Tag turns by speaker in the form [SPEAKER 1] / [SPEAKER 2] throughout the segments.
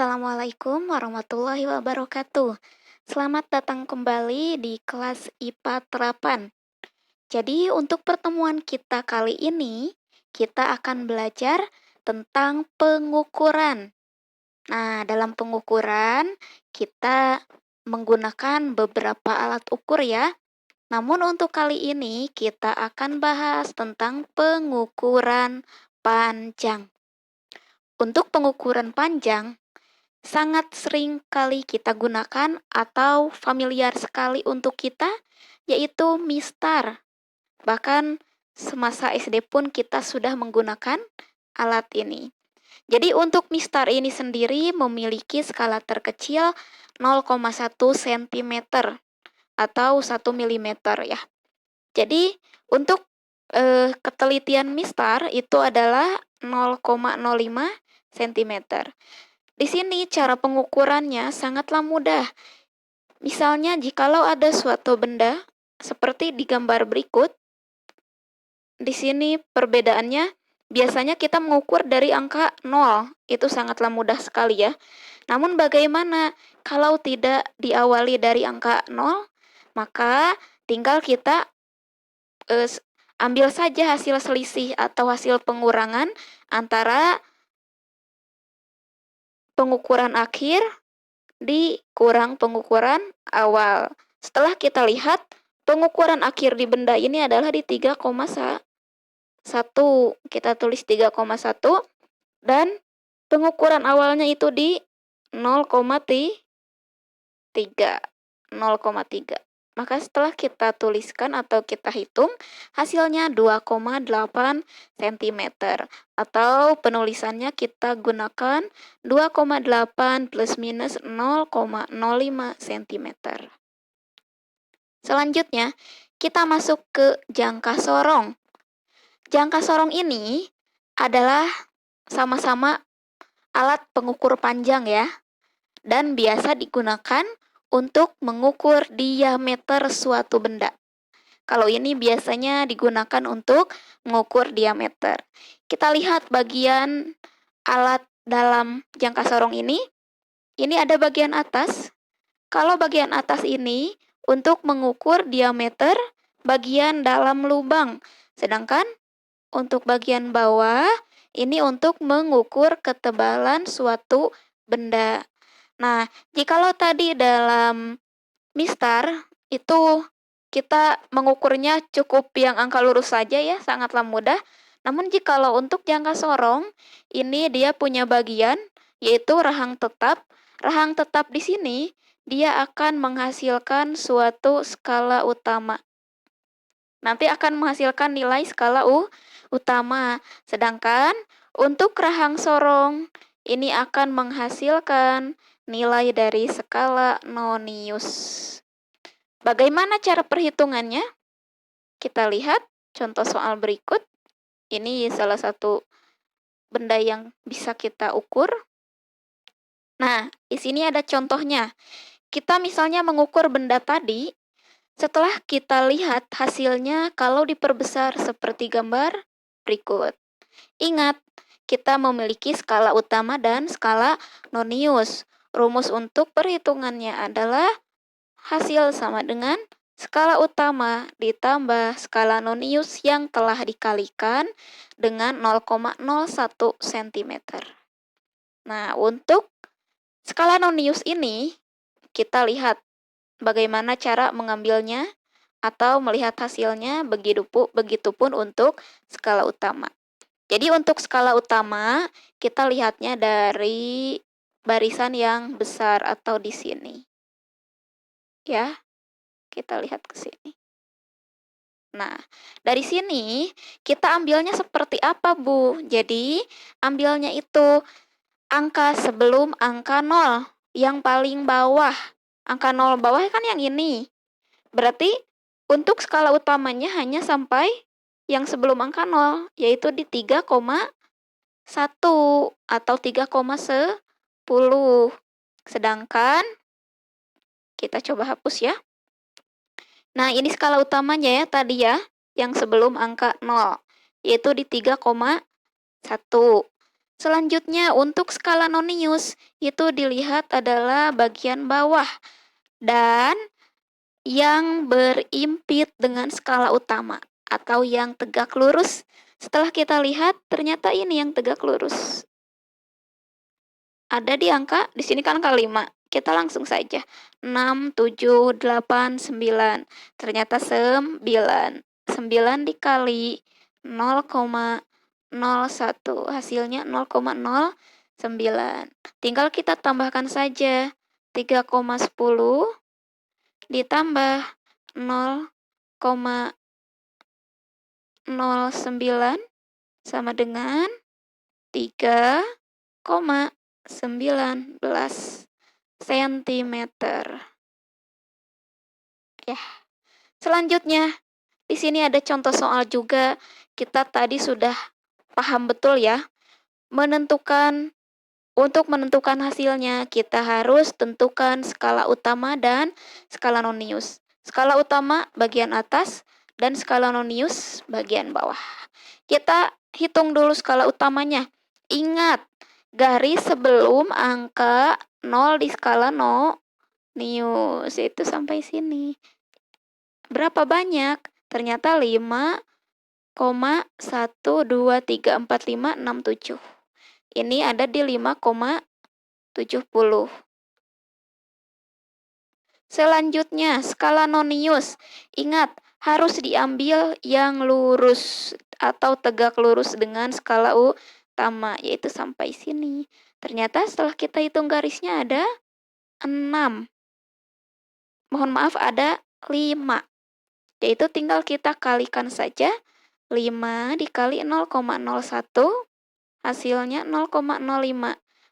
[SPEAKER 1] Assalamualaikum warahmatullahi wabarakatuh. Selamat datang kembali di kelas IPA Terapan. Jadi, untuk pertemuan kita kali ini, kita akan belajar tentang pengukuran. Nah, dalam pengukuran, kita menggunakan beberapa alat ukur ya. Namun untuk kali ini, kita akan bahas tentang pengukuran panjang. Untuk pengukuran panjang, sangat sering kali kita gunakan atau familiar sekali untuk kita, yaitu mistar. Bahkan semasa SD pun kita sudah menggunakan alat ini. Jadi untuk mistar ini sendiri memiliki skala terkecil 0,1 cm atau 1 mm ya. Jadi untuk ketelitian mistar itu adalah 0,05 cm. Di sini cara pengukurannya sangatlah mudah. Misalnya jikalau ada suatu benda seperti di gambar berikut, di sini perbedaannya biasanya kita mengukur dari angka 0. Itu sangatlah mudah sekali ya. Namun bagaimana kalau tidak diawali dari angka 0? Maka tinggal kita ambil saja hasil selisih atau hasil pengurangan antara pengukuran akhir dikurang pengukuran awal. Setelah kita lihat, pengukuran akhir di benda ini adalah di 3,1. Kita tulis 3,1 dan pengukuran awalnya itu di 0,3. 0,3. Maka setelah kita tuliskan atau kita hitung, hasilnya 2,8 cm. Atau penulisannya kita gunakan 2,8 plus minus 0,05 cm. Selanjutnya, kita masuk ke jangka sorong. Jangka sorong ini adalah sama-sama alat pengukur panjang ya, dan biasa digunakan untuk mengukur diameter suatu benda. Kalau ini biasanya digunakan untuk mengukur diameter. Kita lihat bagian alat dalam jangka sorong ini. Ini ada bagian atas. Kalau bagian atas ini untuk mengukur diameter bagian dalam lubang. Sedangkan untuk bagian bawah ini untuk mengukur ketebalan suatu benda. Nah, jikalau tadi dalam mistar itu kita mengukurnya cukup yang angka lurus saja ya, sangatlah mudah. Namun jikalau untuk jangka sorong, ini dia punya bagian yaitu rahang tetap. Rahang tetap di sini dia akan menghasilkan suatu skala utama. Nanti akan menghasilkan nilai skala utama. Sedangkan untuk rahang sorong ini akan menghasilkan nilai dari skala nonius. Bagaimana cara perhitungannya? Kita lihat contoh soal berikut. Ini salah satu benda yang bisa kita ukur. Nah, di sini ada contohnya. Kita misalnya mengukur benda tadi, setelah kita lihat hasilnya kalau diperbesar seperti gambar berikut. Ingat, kita memiliki skala utama dan skala nonius. Rumus untuk perhitungannya adalah hasil sama dengan skala utama ditambah skala nonius yang telah dikalikan dengan 0,01 cm. Nah, untuk skala nonius ini, kita lihat bagaimana cara mengambilnya atau melihat hasilnya, begitupun untuk skala utama. Jadi untuk skala utama, kita lihatnya dari barisan yang besar atau di sini. Ya, kita lihat ke sini. Nah, dari sini kita ambilnya seperti apa, Bu? Jadi, ambilnya itu angka sebelum angka 0, yang paling bawah. Angka 0 bawah kan yang ini. Berarti untuk skala utamanya hanya sampai yang sebelum angka 0, yaitu di 3,1 atau 3,10. Sedangkan kita coba hapus ya. Nah, ini skala utamanya ya tadi ya, yang sebelum angka 0, yaitu di 3,1. Selanjutnya untuk skala nonius itu dilihat adalah bagian bawah dan yang berimpit dengan skala utama atau yang tegak lurus. Setelah kita lihat ternyata ini yang tegak lurus. Ada di angka, di sini kan angka 5. Kita langsung saja. 6, 7, 8, 9. Ternyata 9. 9 dikali 0,01. Hasilnya 0,09. Tinggal kita tambahkan saja. 3,10 ditambah 0,09 sama dengan 3,19 cm. Ya. Selanjutnya, di sini ada contoh soal juga. Kita tadi sudah paham betul ya. Untuk menentukan hasilnya, kita harus tentukan skala utama dan skala nonius. Skala utama bagian atas dan skala nonius bagian bawah. Kita hitung dulu skala utamanya. Ingat, garis sebelum angka 0 di skala nonius itu sampai sini. Berapa banyak? Ternyata 5,1234567. Ini ada di 5,70. Selanjutnya, skala nonius. Ingat, harus diambil yang lurus atau tegak lurus dengan skala utama, yaitu sampai sini. Ternyata setelah kita hitung garisnya ada 6. Mohon maaf, ada 5. Yaitu tinggal kita kalikan saja. 5 dikali 0,01. Hasilnya 0,05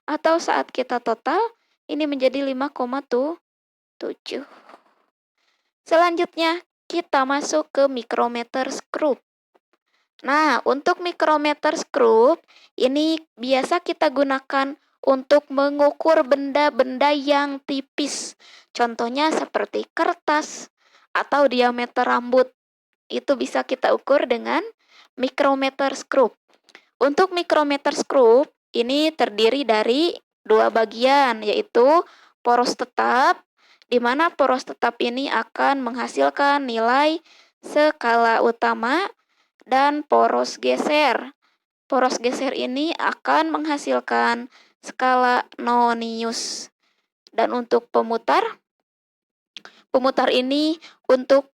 [SPEAKER 1] atau saat kita total ini menjadi 5,7. Selanjutnya kita masuk ke micrometer screw. Nah, untuk micrometer screw ini biasa kita gunakan untuk mengukur benda-benda yang tipis. Contohnya seperti kertas atau diameter rambut. Itu bisa kita ukur dengan micrometer screw. Untuk micrometer screw ini terdiri dari 2 bagian, yaitu poros tetap, di mana poros tetap ini akan menghasilkan nilai skala utama, dan poros geser. Poros geser ini akan menghasilkan skala nonius. Dan untuk pemutar ini untuk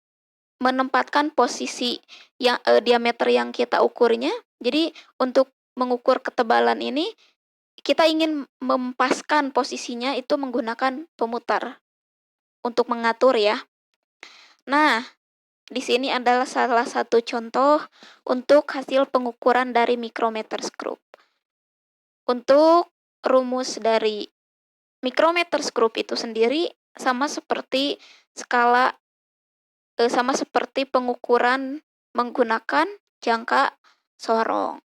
[SPEAKER 1] menempatkan posisi yang diameter yang kita ukurnya. Jadi untuk mengukur ketebalan ini kita ingin mempaskan posisinya itu menggunakan pemutar untuk mengatur ya. Nah, di sini adalah salah satu contoh untuk hasil pengukuran dari micrometer screw. Untuk rumus dari micrometer screw itu sendiri sama seperti pengukuran menggunakan jangka sorong.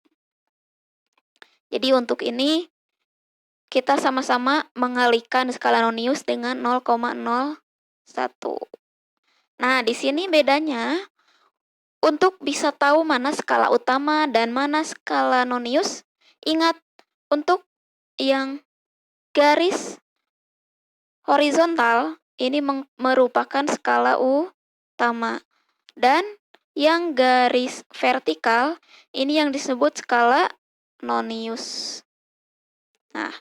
[SPEAKER 1] Jadi untuk ini kita sama-sama mengalihkan skala nonius dengan 0,01. Nah, di sini bedanya untuk bisa tahu mana skala utama dan mana skala nonius. Ingat, untuk yang garis horizontal ini merupakan skala utama. Dan yang garis vertikal ini yang disebut skala nonius. Nah,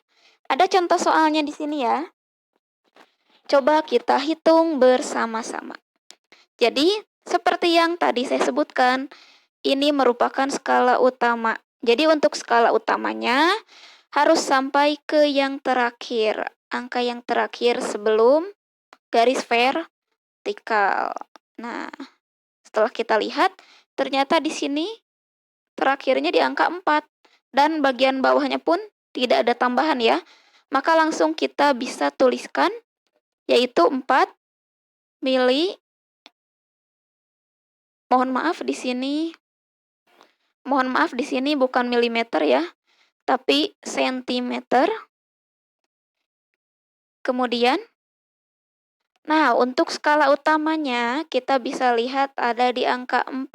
[SPEAKER 1] ada contoh soalnya di sini ya. Coba kita hitung bersama-sama. Jadi, seperti yang tadi saya sebutkan, ini merupakan skala utama. Jadi, untuk skala utamanya harus sampai ke yang terakhir. Angka yang terakhir sebelum garis vertikal. Nah, setelah kita lihat, ternyata di sini terakhirnya di angka 4. Dan bagian bawahnya pun tidak ada tambahan ya. Maka langsung kita bisa tuliskan, yaitu 4 mili. Mohon maaf di sini bukan milimeter ya, tapi sentimeter. Kemudian, nah untuk skala utamanya kita bisa lihat ada di angka 4,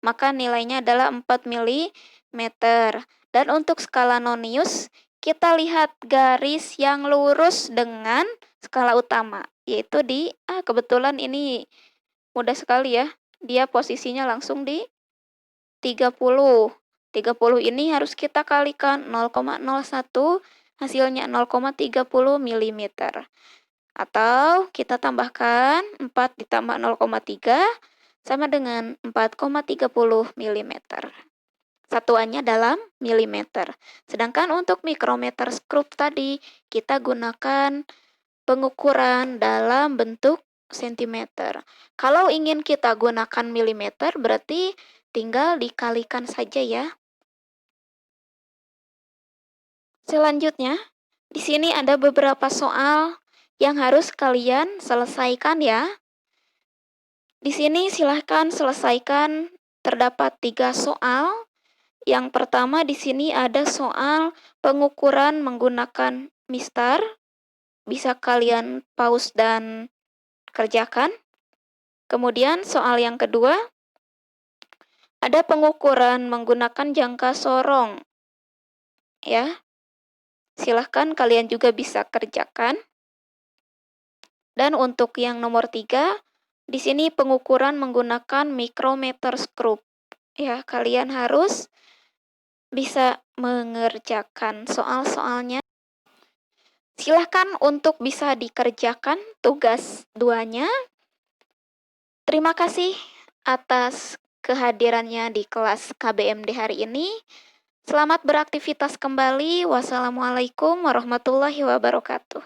[SPEAKER 1] maka nilainya adalah 4 mm. Dan untuk skala nonius, kita lihat garis yang lurus dengan skala utama, yaitu di kebetulan ini mudah sekali ya. Dia posisinya langsung di 30. 30 ini harus kita kalikan 0,01, hasilnya 0,30 mm. Atau kita tambahkan 4 ditambah 0,3 sama dengan 4,30 mm. Satuannya dalam milimeter. Sedangkan untuk mikrometer skrup tadi, kita gunakan pengukuran dalam bentuk sentimeter. Kalau ingin kita gunakan milimeter, berarti tinggal dikalikan saja ya. Selanjutnya, di sini ada beberapa soal yang harus kalian selesaikan ya. Di sini silahkan selesaikan, terdapat 3 soal. Yang pertama di sini ada soal pengukuran menggunakan mistar. Bisa kalian pause dan kerjakan. Kemudian soal yang kedua, ada pengukuran menggunakan jangka sorong. Ya, silahkan kalian juga bisa kerjakan. Dan untuk yang nomor 3, di sini pengukuran menggunakan mikrometer skrup. Ya, kalian harus bisa mengerjakan soal-soalnya. Silahkan untuk bisa dikerjakan tugas 2-nya. Terima kasih atas kehadirannya di kelas KBMD hari ini. Selamat beraktivitas kembali. Wassalamualaikum warahmatullahi wabarakatuh.